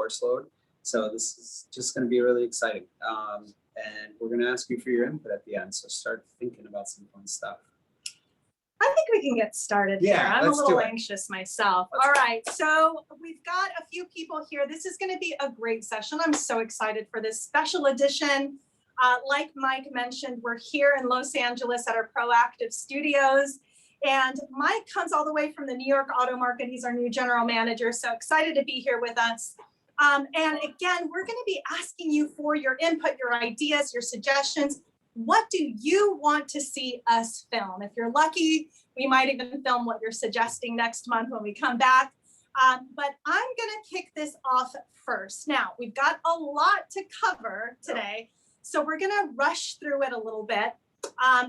course load. So this is just going to be really exciting. And we're going to ask you for your input at the end. So start thinking about some fun stuff. I think we can get started here. I'm a little anxious myself. All right, so we've got a few people here. This is going to be a great session. I'm so excited for this special edition. Like Mike mentioned, we're here in Los Angeles at our Proactive Studios. And Mike comes all the way from the New York auto market. He's our new general manager. So excited to be here with us. And again, we're going to be asking you for your input, your ideas, your suggestions. What do you want to see us film? If you're lucky, we might even film what you're suggesting next month when we come back. But I'm going to kick this off first. Now, we've got a lot to cover today, so we're going to rush through it a little bit.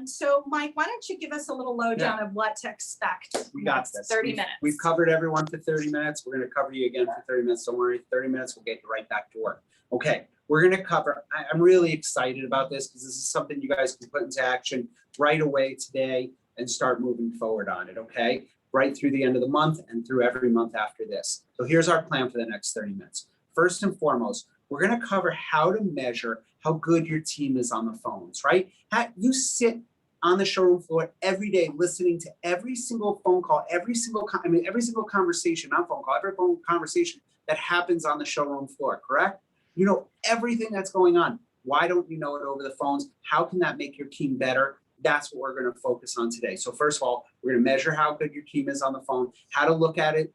So, Mike, why don't you give us a little lowdown of what to expect? We got this. 30 minutes. We've covered everyone for 30 minutes. We're going to cover you again for 30 minutes. Don't worry, 30 minutes, we'll get you right back to work. Okay. We're going to cover, I'm really excited about this because this is something you guys can put into action right away today and start moving forward on it, okay? Right through the end of the month and through every month after this. So here's our plan for the next 30 minutes. First and foremost, we're going to cover how to measure how good your team is on the phones, right? You sit on the showroom floor every day listening to every single phone call, every single conversation, not phone call, every phone conversation that happens on the showroom floor, correct? You know everything that's going on. Why don't you know it over the phones? How can that make your team better? That's what we're going to focus on today. So first of all, we're going to measure how good your team is on the phone, how to look at it,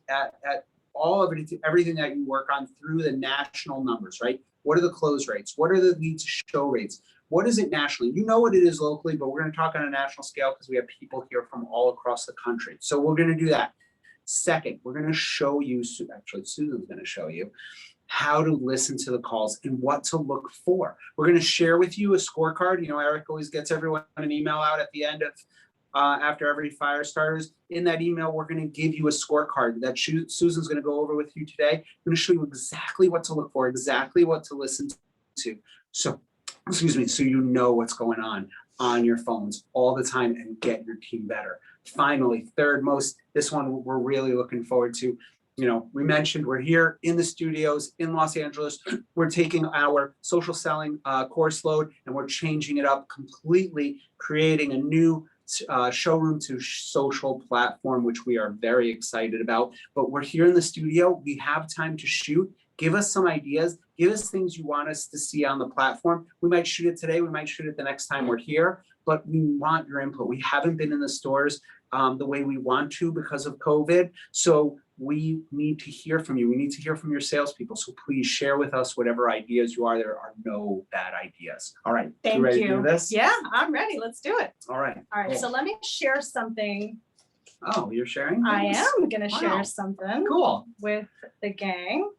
at all of it, everything that you work on through the national numbers, right? What are the close rates? What are the lead to show rates? What is it nationally? You know what it is locally, but we're going to talk on a national scale because we have people here from all across the country. So we're going to do that. Second, we're going to show you, actually Susan's going to show you, how to listen to the calls and what to look for. We're going to share with you a scorecard. You know, Eric always gets everyone an email out at the end of, after every fire starters. In that email, we're going to give you a scorecard that Susan's going to go over with you today. I'm going to show you exactly what to look for, exactly what to listen to. So, excuse me, so you know what's going on your phones all the time and get your team better. Finally, third most, this one we're really looking forward to. You know, we mentioned we're here in the studios in Los Angeles. We're taking our social selling course load and we're changing it up completely, creating a new showroom to social platform, which we are very excited about. But we're here in the studio. We have time to shoot. Give us some ideas. Give us things you want us to see on the platform. We might shoot it today. We might shoot it the next time we're here, but we want your input. We haven't been in the stores the way we want to because of COVID. So we need to hear from you. We need to hear from your salespeople. So please share with us whatever ideas you are. There are no bad ideas. All right. Thank you. Ready to do this? Yeah, I'm ready. Let's do it. All right. All right. Cool. So let me share something. Oh, you're sharing? I am going to share something. Cool. With the gang.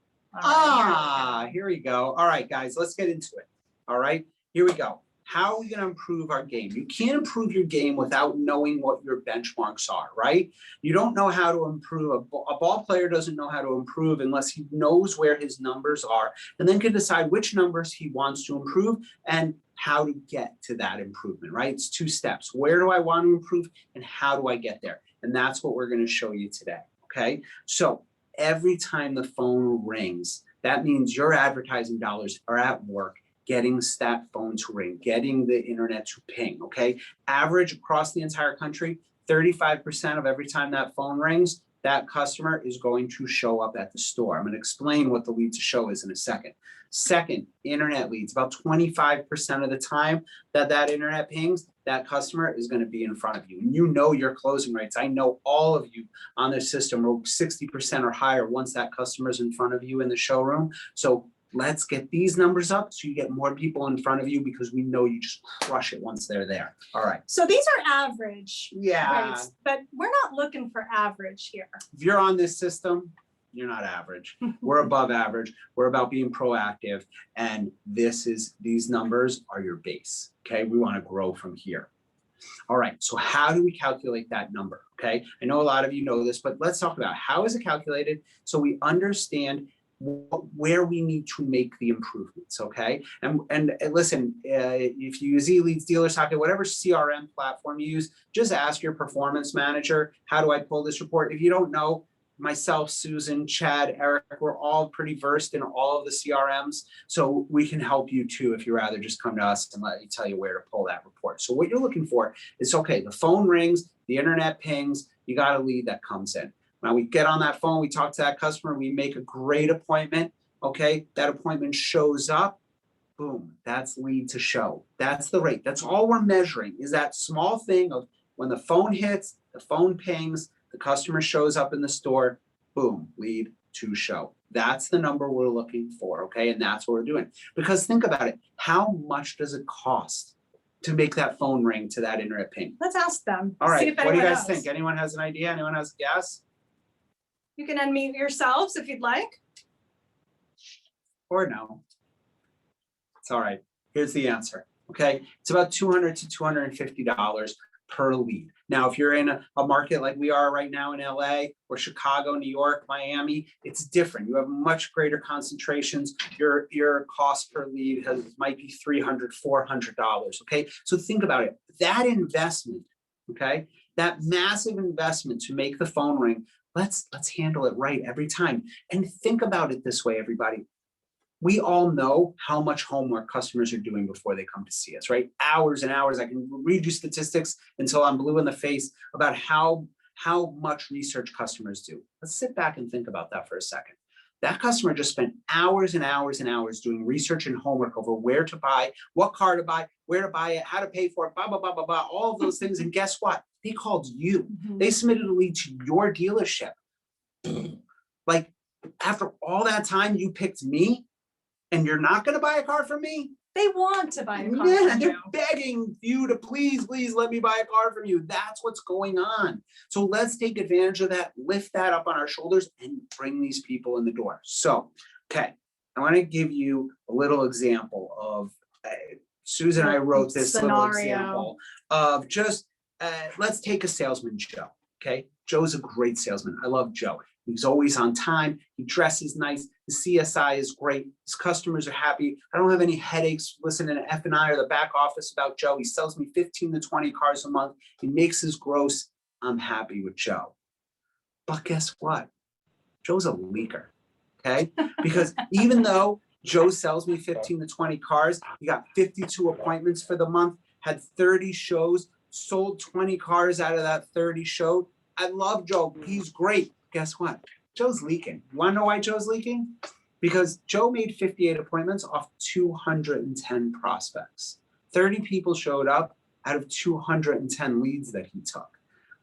Here we go. All right, guys, let's get into it. All right, here we go. How are we going to improve our game? You can't improve your game without knowing what your benchmarks are, right? You don't know how to improve. A ball player doesn't know how to improve unless he knows where his numbers are and then can decide which numbers he wants to improve and how to get to that improvement, right? It's two steps. Where do I want to improve and how do I get there? And that's what we're going to show you today, okay? So every time the phone rings, that means your advertising dollars are at work getting that phone to ring, getting the internet to ping, okay? Average across the entire country, 35% of every time that phone rings, that customer is going to show up at the store. I'm going to explain what the lead to show is in a second. Second, internet leads. About 25% of the time that internet pings, that customer is going to be in front of you. And you know your closing rates. I know all of you on this system are 60% or higher once that customer is in front of you in the showroom. So let's get these numbers up so you get more people in front of you because we know you just crush it once they're there. All right. So these are average rates, but we're not looking for average here. If you're on this system, you're not average. We're above average. We're about being proactive. And these numbers are your base. Okay. We want to grow from here. All right. So how do we calculate that number? Okay. I know a lot of you know this, but let's talk about how is it calculated so we understand where we need to make the improvements, okay? And listen, if you use eLeads, Dealer Socket, whatever CRM platform you use, just ask your performance manager, how do I pull this report? If you don't know, myself, Susan, Chad, Eric, we're all pretty versed in all of the CRMs. So we can help you too if you rather just come to us and let you tell you where to pull that report. So what you're looking for is, okay, the phone rings, the internet pings, you got a lead that comes in. Now we get on that phone, we talk to that customer, we make a great appointment. Okay, that appointment shows up. Boom, that's lead to show. That's the rate. That's all we're measuring, is that small thing of when the phone hits, the phone pings, the customer shows up in the store, boom, lead to show. That's the number we're looking for, okay? And that's what we're doing. Because think about it, how much does it cost to make that phone ring to that internet ping? Let's ask them. All right, what do you guys knows. think? Anyone has an idea? Anyone has a guess? You can unmute yourselves if you'd like. Or no. It's all right. Here's the answer. Okay. It's about $200 to $250 per lead. Now, if you're in a market like we are right now in LA or Chicago, New York, Miami, it's different. You have much greater concentrations. Your cost per lead might be $300, $400. Okay. So think about it. That investment, okay, that massive investment to make the phone ring, let's handle it right every time. And think about it this way, everybody. We all know how much homework customers are doing before they come to see us, right? Hours and hours. I can read you statistics until I'm blue in the face about how much research customers do. Let's sit back and think about that for a second. That customer just spent hours and hours and hours doing research and homework over where to buy, what car to buy, where to buy it, how to pay for it, blah, blah, blah, blah, blah, all of those things. And guess what? They called you. They submitted a lead to your dealership. Like, after all that time, you picked me? And you're not going to buy a car from me? They want to buy a car Yeah, from they're you. begging you to please let me buy a car from you. That's what's going on. So let's take advantage of that, lift that up on our shoulders and bring these people in the door. So, okay, I want to give you a little example of, Susan and I wrote this little example of just, let's take a salesman, Joe. Okay, Joe's a great salesman. I love Joe. He's always on time. He dresses nice. The CSI is great. His customers are happy. I don't have any headaches listening to F&I or the back office about Joe. He sells me 15 to 20 cars a month. He makes his gross. I'm happy with Joe. But guess what? Joe's a leaker, okay? Because even though Joe sells me 15 to 20 cars, he got 52 appointments for the month, had 30 shows, sold 20 cars out of that 30 show. I love Joe. He's great. Guess what? Joe's leaking. You want to know why Joe's leaking? Because Joe made 58 appointments off 210 prospects. 30 people showed up out of 210 leads that he took.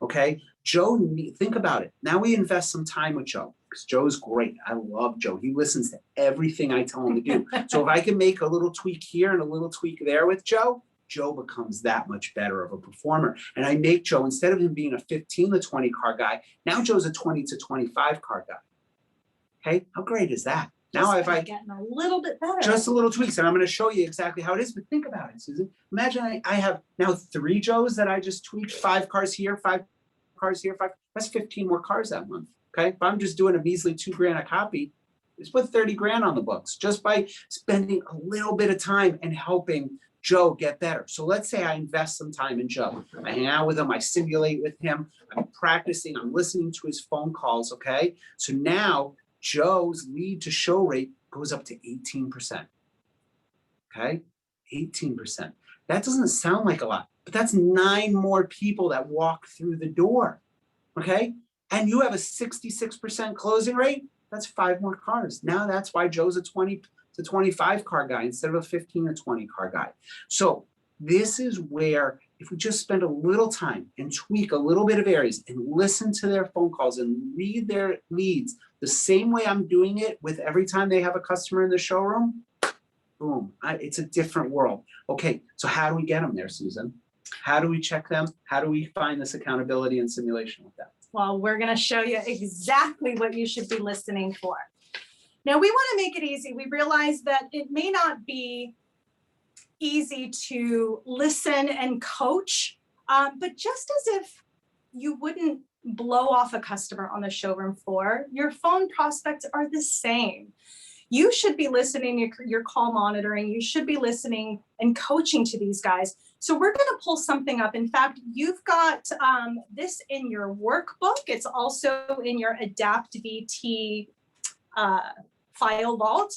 Okay? Joe, think about it. Now we invest some time with Joe because Joe's great. I love Joe. He listens to everything I tell him to do. So if I can make a little tweak here and a little tweak there with Joe, Joe becomes that much better of a performer. And I make Joe, instead of him being a 15 to 20 car guy, now Joe's a 20 to 25 car guy. Okay, how great is that? Now if I getting a little bit better. Just a little tweaks, and I'm going to show you exactly how it is, but think about it, Susan. Imagine I have now 3 Joes that I just tweaked, 5 cars here, 5 cars here, 5, that's 15 more cars that month. Okay, if I'm just doing a measly $2,000 a copy, it's put 30 grand on the books just by spending a little bit of time and helping Joe get better. So let's say I invest some time in Joe. I hang out with him, I simulate with him, I'm practicing, I'm listening to his phone calls, okay? So now Joe's lead to show rate goes up to 18%, okay? 18%. That doesn't sound like a lot, but that's 9 more people that walk through the door, okay? And you have a 66% closing rate, that's 5 more cars. Now that's why Joe's a 20 to 25 car guy instead of a 15 or 20 car guy. So this is where if we just spend a little time and tweak a little bit of areas and listen to their phone calls and read their leads the same way I'm doing it with every time they have a customer in the showroom, boom, it's a different world. Okay, so how do we get them there, Susan? How do we check them? How do we find this accountability and simulation with them? Well, we're going to show you exactly what you should be listening for. Now, we want to make it easy. We realize that it may not be easy to listen and coach, but just as if you wouldn't blow off a customer on the showroom floor, your phone prospects are the same. You should be listening, your call monitoring. You should be listening and coaching to these guys. So we're going to pull something up. In fact, you've got this in your workbook. It's also in your Adapt VT file vault.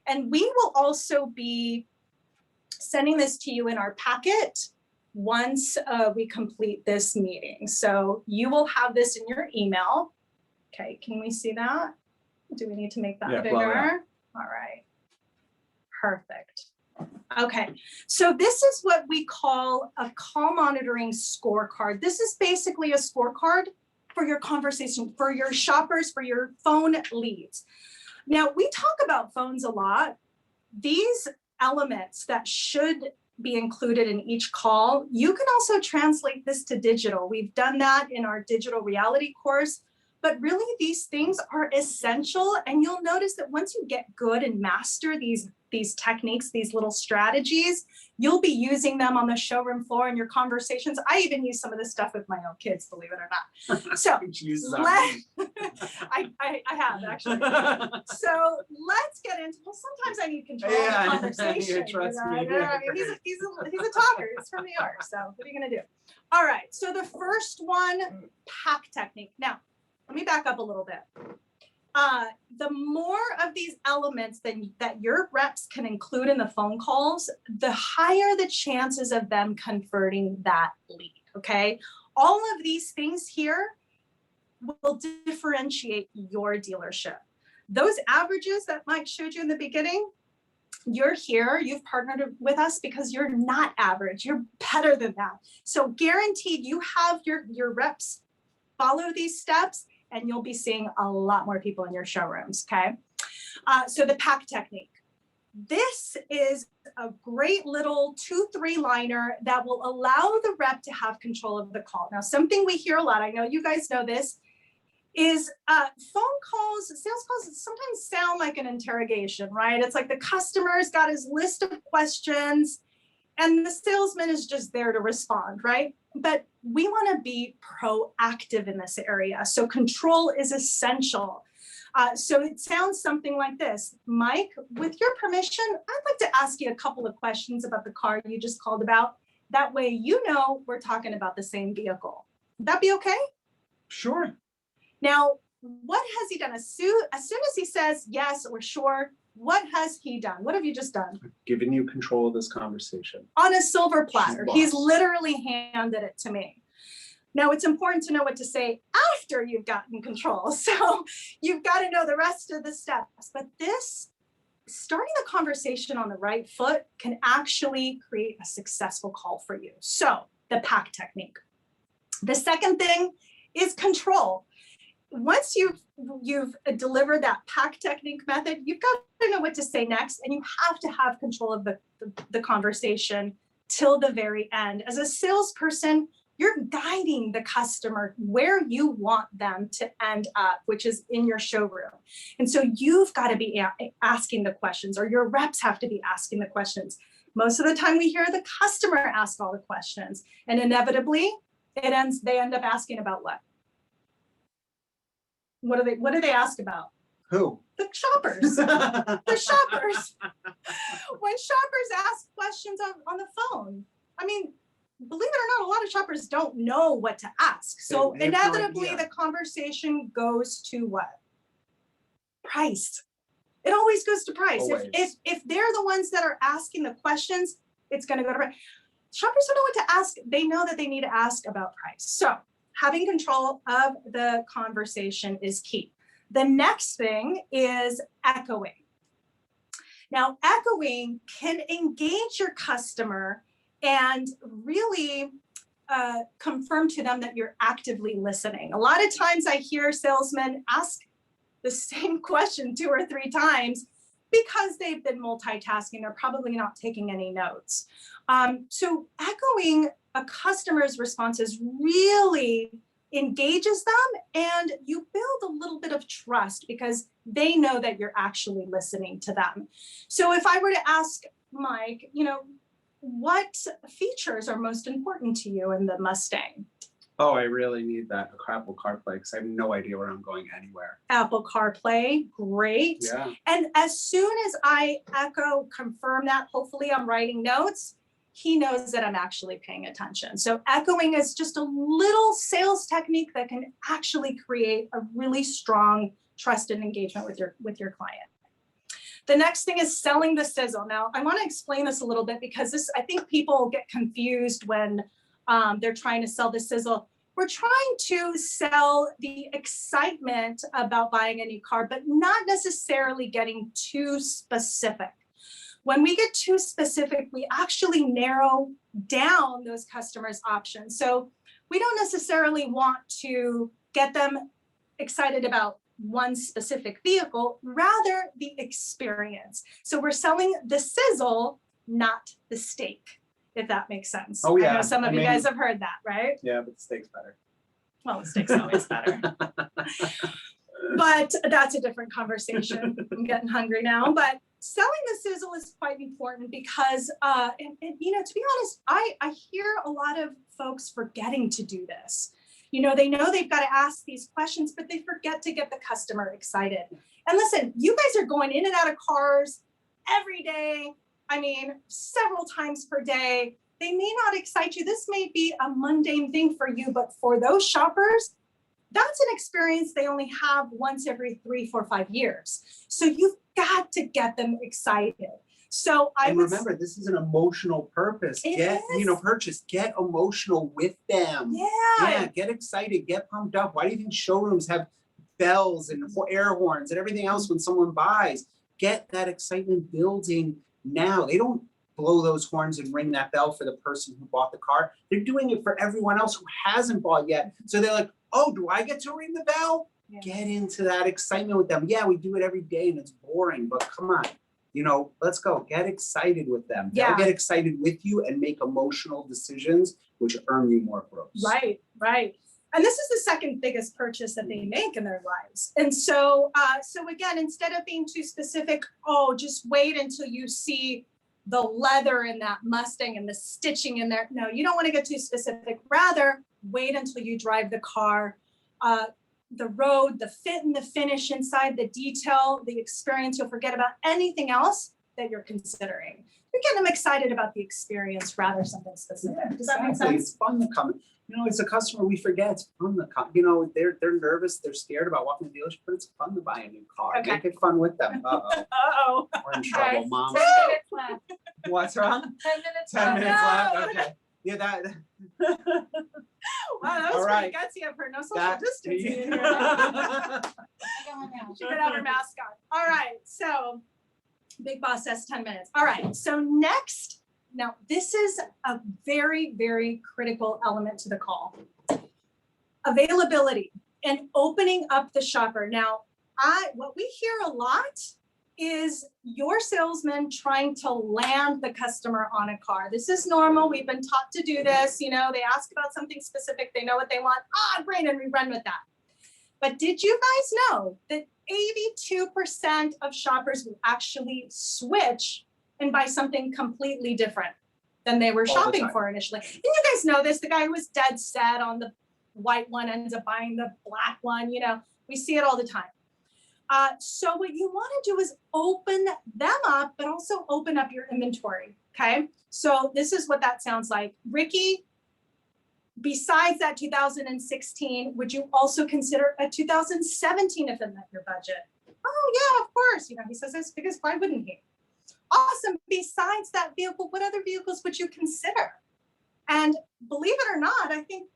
And we will also be sending this to you in our packet once we complete this meeting. So you will have this in your email. Okay, can we see that? Do we need to make that bigger? Well, yeah. All right, perfect. Okay, so this is what we call a call monitoring scorecard. This is basically a scorecard for your conversation, for your shoppers, for your phone leads. Now, we talk about phones a lot. These elements that should be included in each call, you can also translate this to digital. We've done that in our digital reality course, but really these things are essential. And you'll notice that once you get good and master these techniques, these little strategies, you'll be using them on the showroom floor in your conversations. I even use some of this stuff with my own kids, believe it or not. So I have actually. So let's get into, well, sometimes I need control of the conversation. Trust me. He's a talker, he's from New York, so what are you gonna do? All right, so the first one, pack technique. Now, let me back up a little bit. The more of these elements that your reps can include in the phone calls, the higher the chances of them converting that lead, okay? All of these things here will differentiate your dealership. Those averages that Mike showed you in the beginning, you're here, you've partnered with us because you're not average, you're better than that. So guaranteed you have your reps follow these steps, and you'll be seeing a lot more people in your showrooms, okay? So the pack technique. This is a great little 2-3 liner that will allow the rep to have control of the call. Now, something we hear a lot, I know you guys know this, is phone calls, sales calls sometimes sound like an interrogation, right? It's like the customer's got his list of questions and the salesman is just there to respond, right? But we want to be proactive in this area. So control is essential. So it sounds something like this. Mike, with your permission, I'd like to ask you a couple of questions about the car you just called about. That way, you know, we're talking about the same vehicle. Would that be okay? Sure. Now, what has he done? As soon as he says yes or sure, what has he done? What have you just done? Giving you control of this conversation. On a silver platter. He's literally handed it to me. Now, it's important to know what to say after you've gotten control. So you've got to know the rest of the steps. But this, starting the conversation on the right foot can actually create a successful call for you. So the pack technique. The second thing is control. Once you've delivered that pack technique method, you've got to know what to say next, and you have to have control of the conversation till the very end. As a salesperson, you're guiding the customer where you want them to end up, which is in your showroom. And so you've got to be asking the questions, or your reps have to be asking the questions. Most of the time we hear the customer ask all the questions, and inevitably they end up asking about what? What do they ask about? Who? The shoppers. The shoppers. When shoppers ask questions on the phone, I mean, believe it or not, a lot of shoppers don't know what to ask. So inevitably the conversation goes to what? Price. It always goes to price. If they're the ones that are asking the questions, it's going to go to price. Shoppers don't know what to ask. They know that they need to ask about price. So having control of the conversation is key. The next thing is echoing. Now, echoing can engage your customer and really confirm to them that you're actively listening. A lot of times I hear salesmen ask the same question 2 or 3 times because they've been multitasking. They're probably not taking any notes. So echoing a customer's responses really engages them, and you build a little bit of trust because they know that you're actually listening to them. So if I were to ask Mike, what features are most important to you in the Mustang? Oh, I really need that Apple CarPlay because I have no idea where I'm going anywhere. Apple CarPlay, great. Yeah. And as soon as I confirm that, hopefully I'm writing notes, he knows that I'm actually paying attention. So echoing is just a little sales technique that can actually create a really strong trust and engagement with your client. The next thing is selling the sizzle. Now, I want to explain this a little bit because I think people get confused when they're trying to sell the sizzle. We're trying to sell the excitement about buying a new car, but not necessarily getting too specific. When we get too specific, we actually narrow down those customers' options. So we don't necessarily want to get them excited about one specific vehicle, rather the experience. So we're selling the sizzle, not the steak, if that makes sense. Oh yeah. I know some of you guys have heard that, right? Yeah, but the steak's better. Well, the steak's always better. But that's a different conversation. I'm getting hungry now. But selling the sizzle is quite important because, and you know, to be honest, I hear a lot of folks forgetting to do this. You know they've got to ask these questions, but they forget to get the customer excited. And listen, you guys are going in and out of cars every day. I mean, several times per day. They may not excite you. This may be a mundane thing for you, but for those shoppers, that's an experience they only have once every 3, 4, 5 years. So you've got to get them excited. So remember, this is an emotional purpose. Purchase. Get emotional with them. Yeah. Get excited. Get pumped up. Why do you think showrooms have bells and air horns and everything else when someone buys? Get that excitement building now. They don't blow those horns and ring that bell for the person who bought the car. They're doing it for everyone else who hasn't bought yet. So they're like, oh, do I get to ring the bell? Yeah. Get into that excitement with them. Yeah, we do it every day and it's boring, but come on. Let's go. Get excited with them. Yeah. They'll get excited with you and make emotional decisions, which earn you more gross. Right. And this is the second biggest purchase that they make in their lives. And so again, instead of being too specific, just wait until you see the leather in that Mustang and the stitching in there. No, you don't want to get too specific. Rather, wait until you drive the car. The road, the fit and the finish inside, the detail, the experience. You'll forget about anything else that you're considering. You're getting them excited about the experience rather something specific. Yeah, does that make sense? It's fun to come. As a customer, we forget it's fun to come. They're nervous, they're scared about walking to the dealership, but it's fun to buy a new car. Okay. Make it fun with them. Uh-oh. We're in trouble, Guys, Mom. 10 minutes left. What's wrong? 10 minutes 10 left. minutes left. No. Okay. Yeah, that. Wow, that was pretty gutsy of her. No social distancing in here. I got one now. She could have her mask on. All right, so Big Boss says 10 minutes. All right, so next, now this is a very, very critical element to the call. Availability and opening up the shopper. Now, what we hear a lot is your salesman trying to land the customer on a car. This is normal. We've been taught to do this. They ask about something specific. They know what they want. Great, and we run with that. But did you guys know that 82% of shoppers will actually switch and buy something completely different than they were shopping for initially? And you guys know this. The guy who was dead set on the white one ends up buying the black one. We see it all the time. So what you want to do is open them up, but also open up your inventory. Okay. So this is what that sounds like. Ricky, besides that 2016, would you also consider a 2017 if it met your budget? Oh yeah, of course. He says this because why wouldn't he? Awesome. Besides that vehicle, what other vehicles would you consider? And believe it or not, I think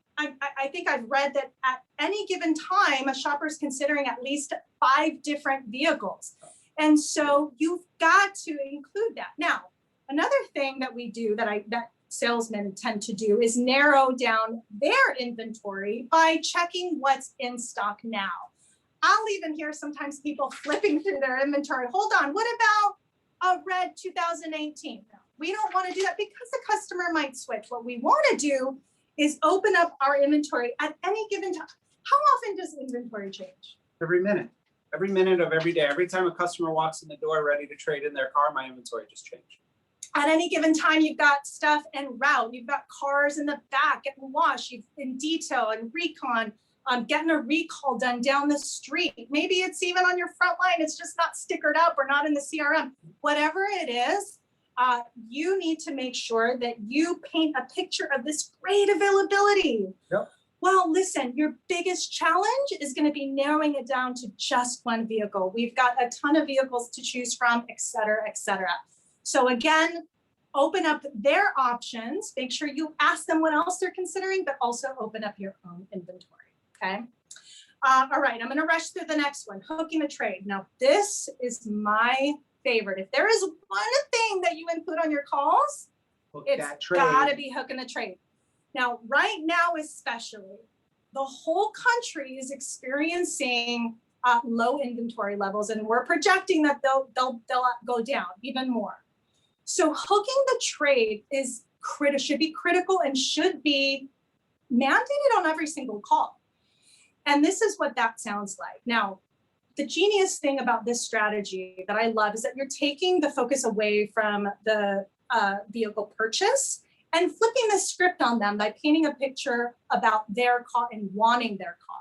I've read that at any given time, a shopper is considering at least 5 different vehicles. And so you've got to include that. Now, another thing that we do that salesmen tend to do is narrow down their inventory by checking what's in stock now. I'll even hear sometimes people flipping through their inventory. Hold on, what about a red 2018? No, we don't want to do that because the customer might switch. What we want to do is open up our inventory at any given time. How often does inventory change? Every minute of every day. Every time a customer walks in the door ready to trade in their car, my inventory just changed. At any given time, you've got stuff en route. You've got cars in the back getting washed, you've in detail and recon, getting a recall done down the street. Maybe it's even on your front line. It's just not stickered up or not in the CRM. Whatever it is, you need to make sure that you paint a picture of this great availability. Yep. Well, listen, your biggest challenge is going to be narrowing it down to just one vehicle. We've got a ton of vehicles to choose from, et cetera, et cetera. So again, open up their options, make sure you ask them what else they're considering, but also open up your own inventory, okay? All right, I'm gonna rush through the next one, hooking a trade. Now, this is my favorite. If there is one thing that you include on your calls, it's gotta be hooking a trade. Now, right now especially, the whole country is experiencing low inventory levels, and we're projecting that they'll go down even more. So hooking the trade should be critical and should be mandated on every single call. And this is what that sounds like. Now, the genius thing about this strategy that I love is that you're taking the focus away from the vehicle purchase and flipping the script on them by painting a picture about their car and wanting their car.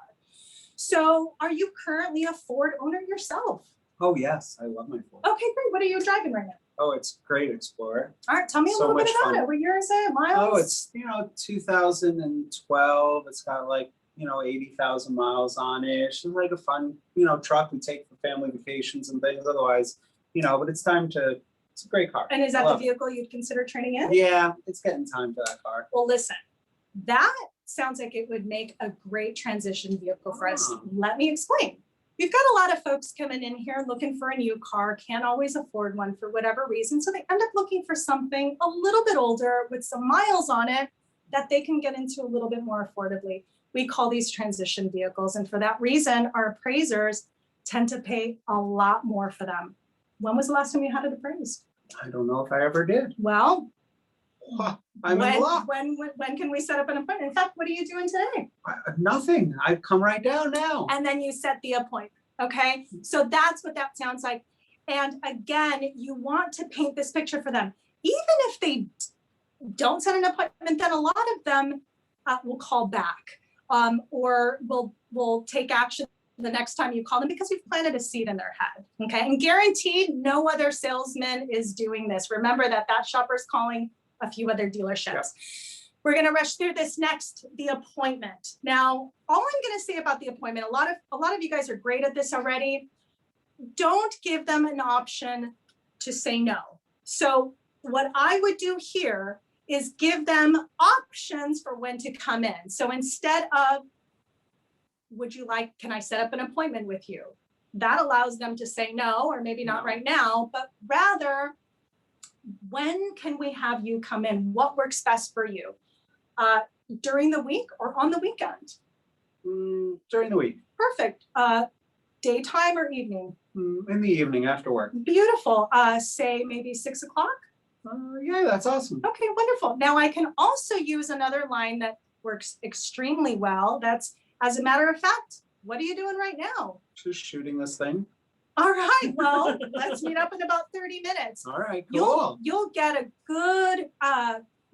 So are you currently a Ford owner yourself? Oh, yes. I love my Ford. Okay, great. What are you driving right now? Oh, it's great Explorer. All right, tell me a little bit about it. What year is it? Miles? Oh, it's, 2012. It's got like, 80,000 miles on it. It's like a fun, truck we take for family vacations and things. Otherwise, but it's a great car. And is that the vehicle you'd consider trading in? Yeah, it's getting time for that car. Well, listen, that sounds like it would make a great transition vehicle for us. Let me explain. We've got a lot of folks coming in here looking for a new car, can't always afford one for whatever reason. So they end up looking for something a little bit older with some miles on it that they can get into a little bit more affordably. We call these transition vehicles. And for that reason, our appraisers tend to pay a lot more for them. When was the last time you had it appraised? I don't know if I ever did. Well, when can we set up an appointment? In fact, what are you doing today? Nothing. I've come right down now. And then you set the appointment. Okay. So that's what that sounds like. And again, you want to paint this picture for them. Even if they don't set an appointment, then a lot of them will call back or will take action the next time you call them because you've planted a seed in their head. Okay. And guaranteed no other salesman is doing this. Remember that shopper's calling a few other dealerships. Yep. We're going to rush through this next, the appointment. Now, all I'm going to say about the appointment, a lot of you guys are great at this already. Don't give them an option to say no. So what I would do here is give them options for when to come in. So instead of, can I set up an appointment with you? That allows them to say no, or maybe not right now, but rather, when can we have you come in? What works best for you? During the week or on the weekend? During the week. Perfect. Daytime or evening? In the evening after work. Beautiful. Say maybe 6 o'clock? Yeah, that's awesome. Okay, wonderful. Now I can also use another line that works extremely well. That's, as a matter of fact, what are you doing right now? Just shooting this thing. All right, well, let's meet up in about 30 minutes. All right, cool. You'll get a good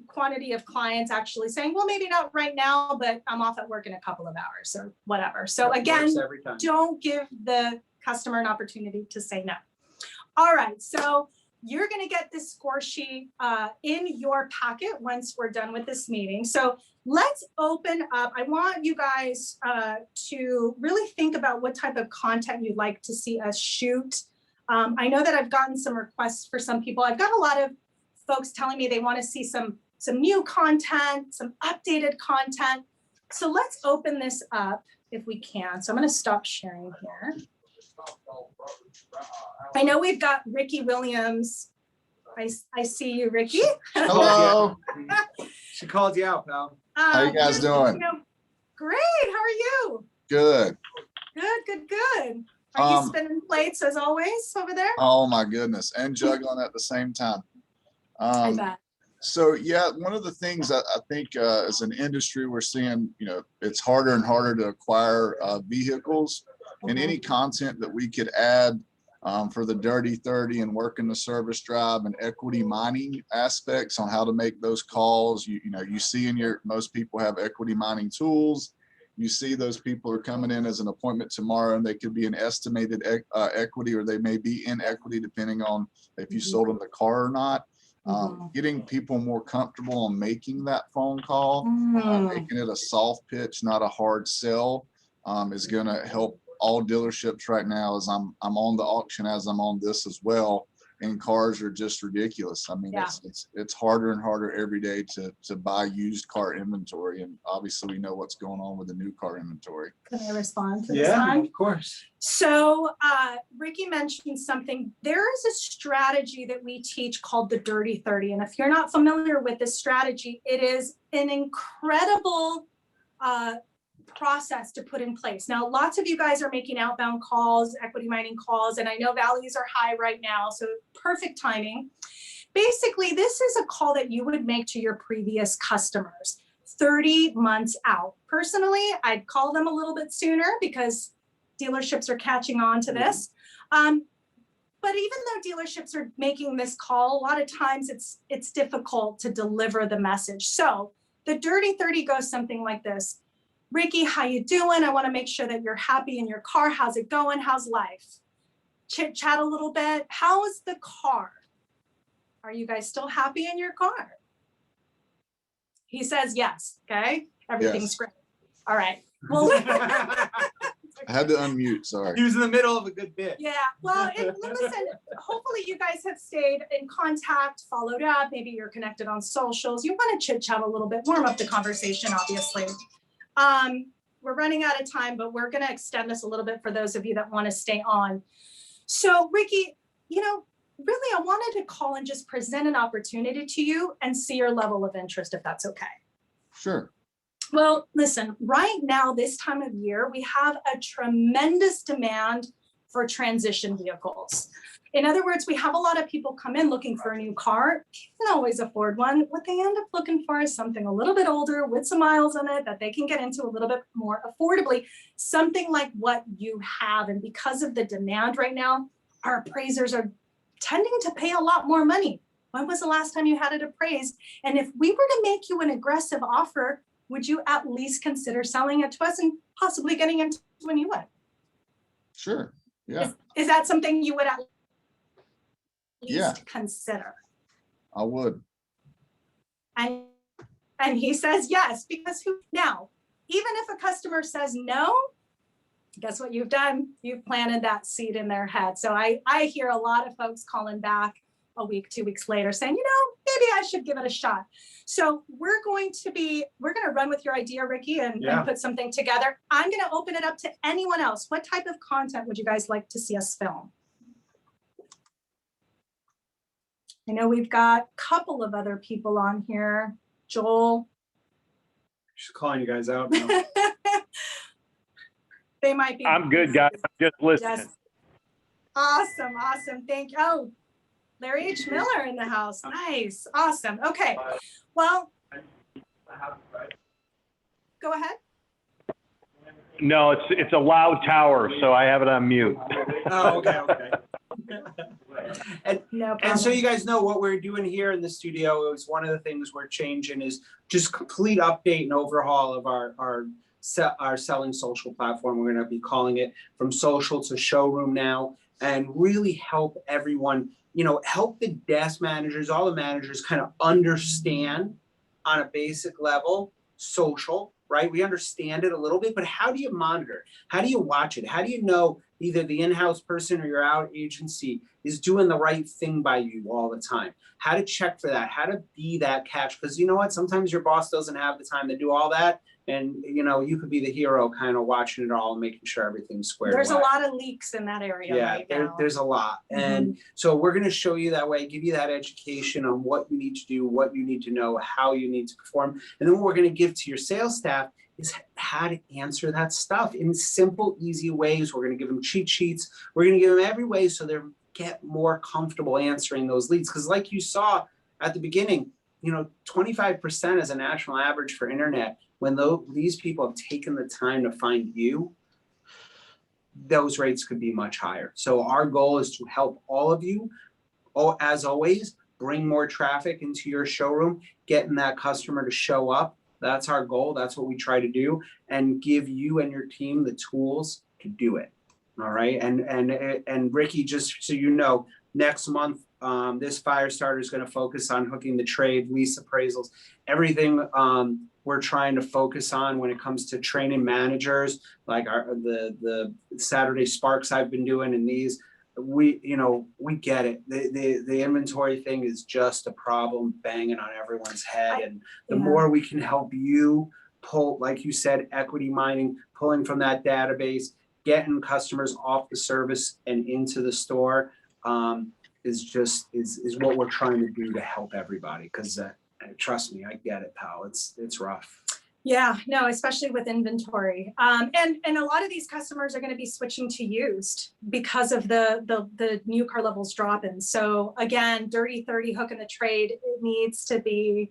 quantity of clients actually saying, well, maybe not right now, but I'm off at work in a couple of hours or whatever. So again, don't give the customer an opportunity to say no. All right, so you're going to get this score sheet in your packet once we're done with this meeting. So let's open up. I want you guys to really think about what type of content you'd like to see us shoot. I know that I've gotten some requests for some people. I've got a lot of folks telling me they want to see some new content, some updated content. So let's open this up if we can. So I'm going to stop sharing here. I know we've got Ricky Williams. I see you, Ricky. Hello. She called you out, pal. How you guys doing? Great. How are you? Good. Good. Are you spinning plates as always over there? Oh my goodness, and juggling at the same time. I bet. So yeah, one of the things I think as an industry we're seeing, it's harder and harder to acquire vehicles, and any content that we could add for the dirty 30 and working the service drive and equity mining aspects on how to make those calls. You know, you see most people have equity mining tools. You see those people are coming in as an appointment tomorrow, and they could be an estimated equity, or they may be in equity depending on if you sold them the car or not. Getting people more comfortable on making that phone call, making it a soft pitch, not a hard sell, is going to help all dealerships right now. As I'm on the auction, as I'm on this as well, and cars are just ridiculous. I mean, it's harder and harder every day to buy used car inventory, and obviously we know what's going on with the new car inventory. Can I respond to this one? Of course. So Ricky mentioned something. There is a strategy that we teach called the Dirty 30. And if you're not familiar with this strategy, it is an incredible process to put in place. Now, lots of you guys are making outbound calls, equity mining calls, and I know values are high right now, so perfect timing. Basically, this is a call that you would make to your previous customers 30 months out. Personally, I'd call them a little bit sooner because dealerships are catching on to this. But even though dealerships are making this call, a lot of times it's difficult to deliver the message. So the Dirty 30 goes something like this. Ricky, how you doing? I want to make sure that you're happy in your car. How's it going? How's life? Chit chat a little bit. How is the car? Are you guys still happy in your car? He says yes. Okay. Everything's great. All right. Well, I had to unmute, sorry. He was in the middle of a good bit. Yeah. Well, listen, hopefully you guys have stayed in contact, followed up. Maybe you're connected on socials. You want to chit chat a little bit, warm up the conversation, obviously. We're running out of time, but we're going to extend this a little bit for those of you that want to stay on. So Ricky, you know, really, I wanted to call and just present an opportunity to you and see your level of interest, if that's okay. Sure. Well, listen, right now, this time of year, we have a tremendous demand for transition vehicles. In other words, we have a lot of people come in looking for a new car, can't always afford one. What they end up looking for is something a little bit older with some miles on it that they can get into a little bit more affordably, something like what you have. And because of the demand right now, our appraisers are tending to pay a lot more money. When was the last time you had it appraised? And if we were to make you an aggressive offer, would you at least consider selling it to us and possibly getting into a new one? Sure. Yeah. Is that something you would at least Yeah. consider? I would. And he says yes, because now, even if a customer says no, guess what you've done? You've planted that seed in their head. So I hear a lot of folks calling back a week, 2 weeks later saying, you know, maybe I should give it a shot. So we're going to run with your idea, Ricky, and put something together. I'm going to open it up to anyone else. What type of content would you guys like to see us film? I know we've got a couple of other people on here. Joel. She's calling you guys out now. They might be. I'm good, guys. I'm just listening. Yes. Awesome. Thank you. Oh, Larry H. Miller in the house. Nice. Awesome. Okay. Well, go ahead. No, it's a loud tower, so I have it on mute. Oh, okay. No And so you guys know what we're doing here in the studio is one of the things we're changing is just complete update and overhaul of our selling social platform. We're going to be calling it From Social to Showroom now, and really help everyone, you know, help the desk managers, all the managers kind of understand on a basic level social, right? We understand it a little bit, but how do you monitor? How do you watch it? How do you know either the in-house person or your out agency is doing the right thing by you all the time? How to check for that, how to be that catch, because you know what, sometimes your boss doesn't have the time to do all that, and you know, you could be the hero kind of watching it all and making sure everything's squared There's away. a lot of leaks in that area right now. There's a lot. And so we're going to show you that way, give you that education on what you need to do, what you need to know, how you need to perform. And then what we're going to give to your sales staff is how to answer that stuff in simple, easy ways. We're going to give them cheat sheets. We're going to give them every way so they get more comfortable answering those leads. Because like you saw at the beginning, you know, 25% is a national average for internet. When these people have taken the time to find you, those rates could be much higher. So our goal is to help all of you. Oh, as always, bring more traffic into your showroom, getting that customer to show up. That's our goal. That's what we try to do, and give you and your team the tools to do it. All right. And Ricky, just so you know, next month, this fire starter is going to focus on hooking the trade, lease appraisals, everything we're trying to focus on when it comes to training managers, like the Saturday Sparks I've been doing, and these. We get it. The inventory thing is just a problem banging on everyone's head. And the more we can help you pull, like you said, equity mining, pulling from that database, getting customers off the service and into the store, is what we're trying to do to help everybody. Because trust me, I get it, pal. It's rough. Yeah, no, especially with inventory. And a lot of these customers are going to be switching to used because of the new car levels dropping. So again, dirty 30 hook in the trade, it needs to be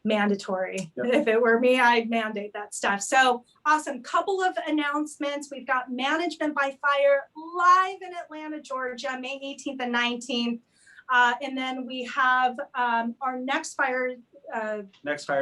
mandatory. Yep. If it were me, I'd mandate that stuff. So awesome. Couple of announcements. We've got Management by Fire live in Atlanta, Georgia, May 18th and 19th. And then we have our next fire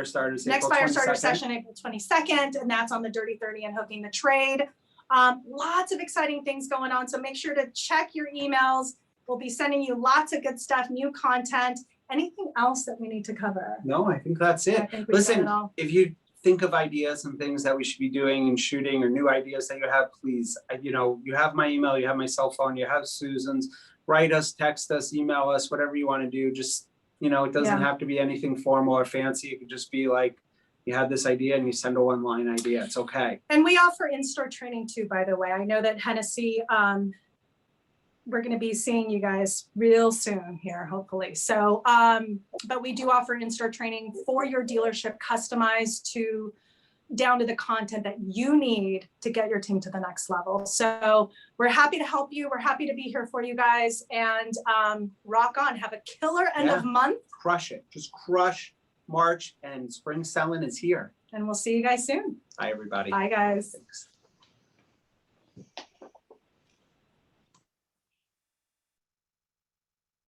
starter session April 22nd, and that's on the Dirty 30 and hooking the trade. Lots of exciting things going on, so make sure to check your emails. We'll be sending you lots of good stuff, new content. Anything else that we need to cover? No, I think that's it. Listen, if you think of ideas and things that we should be doing and shooting, or new ideas that you have, please, you have my email, you have my cell phone, you have Susan's. Write us, text us, email us, whatever you want to do. Just, it doesn't have to be anything formal or fancy. It could just be like, you have this idea and you send a one-line idea. It's okay. And we offer in-store training too, by the way. I know that Hennessy, we're going to be seeing you guys real soon here, hopefully. So, but we do offer in-store training for your dealership, customized down to the content that you need to get your team to the next level. So we're happy to help you. We're happy to be here for you guys, and rock on. Have a killer end of month. Crush it. Just crush March, and spring selling is here. And we'll see you guys soon. Bye, everybody. Bye, guys. Thanks.